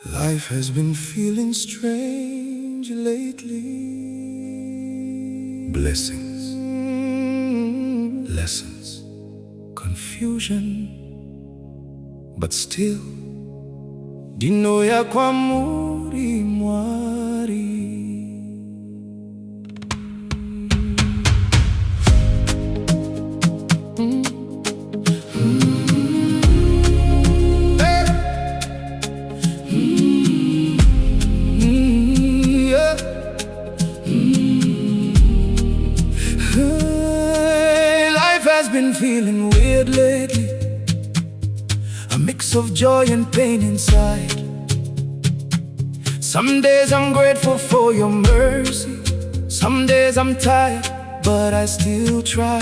Life has been feeling strange lately. Blessings, lessons, confusion, but still ndinouya kwamuri Mwari. Been feeling weird lately, a mix of joy and pain inside. Some days I'm grateful for your mercy, some days I'm tired, but I still try.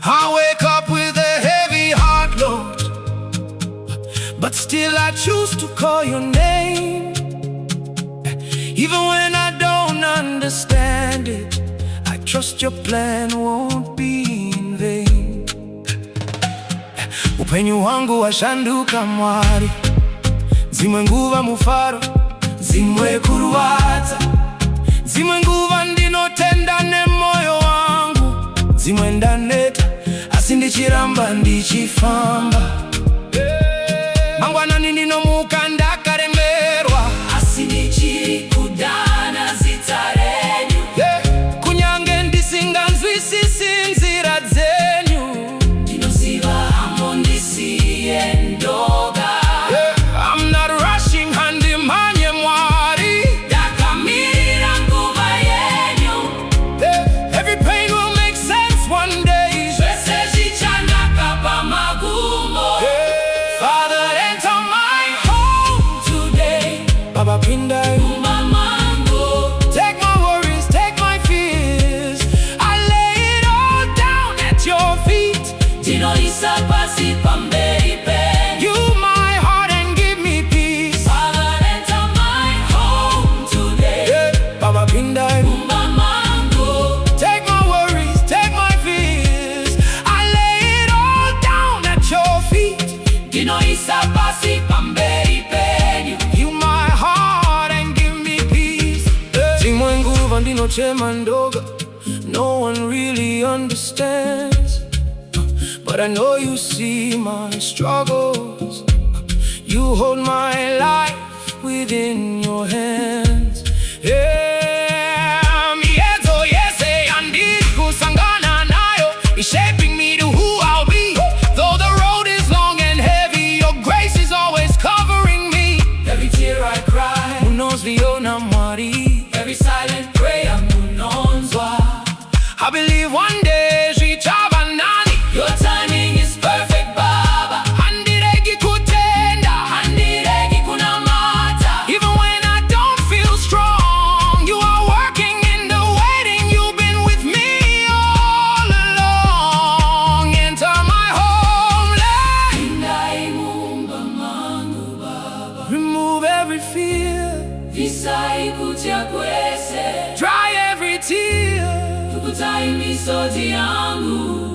I wake up with a heavy heart, Lord, but still I choose to call your name. Even when I don't understand it, trust your plan won't be in vain. Upenyu wangu hwashanduka Mwari, Dzimwe nguva mufaro, Dzimwe kurwadza, Dzimwe nguva ndinotenda nemoyo wangu, Dzimwe ndaneta asi ndichiramba ndichifamba. Mangwanani ndinomuka ndakaremerwa, asi ndichiri kudana zita renyu. Kunyange ndisinganzwisisi nzira dzenyu, Ndinoziva ndisiyendoga. I'm not rushing handimanye Mwari, ndakaremerwa nguva yenyu. Every pain will make sense one day, zvese zvichanaka pamagumo. Father, enter my home today. Baba Pindai, Mangu, take my worries, take my fears. I lay it all down at your feet. Ndinoisa pasi pamberi penyu. You my heart and give me peace. Father, enter my home today. Baba Pindai, Mangu, take my worries, take my fears. I lay it all down at your feet. Ndinoisa pasi pamberi penyu. You my heart and give me peace. Dzimwe nguva ndinochema ndoga, no one really understands, but I know you see my struggles. You hold my life within your hands. Miezo yese andikusangana nayo is shaping me to who I'll be. Though the road is long and heavy, your grace is always covering me. Every tear I cry, ndinoziva Mwari. Every silent prayer, ndinozwa. I believe one day zvichava nani. Your timing is perfect, Baba. Handiregi kutenda, handiregi kunamata. Even when I don't feel strong, you are working in the waiting. You've been with me all along. Enter my homeland. Pindai Mumba, Mangu, Baba. Remove every fear. Visai kutia kwese. Dry every tear. Tukutai misodi yangu.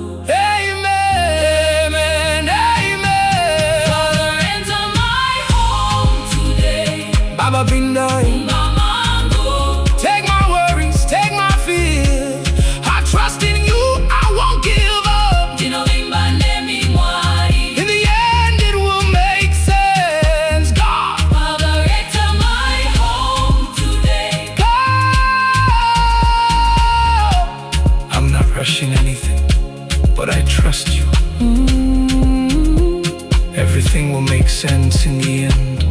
Amen, amen. Father, enter my home today. Baba Pindai, Mangu, take my worries, take my fears. I trust in you, I won't give up. Ndinoimba nemi Mwari. In the end it will make sense, God. Father, enter my home today. God, I'm not rushing anything, but I trust you. Everything will make sense in the end.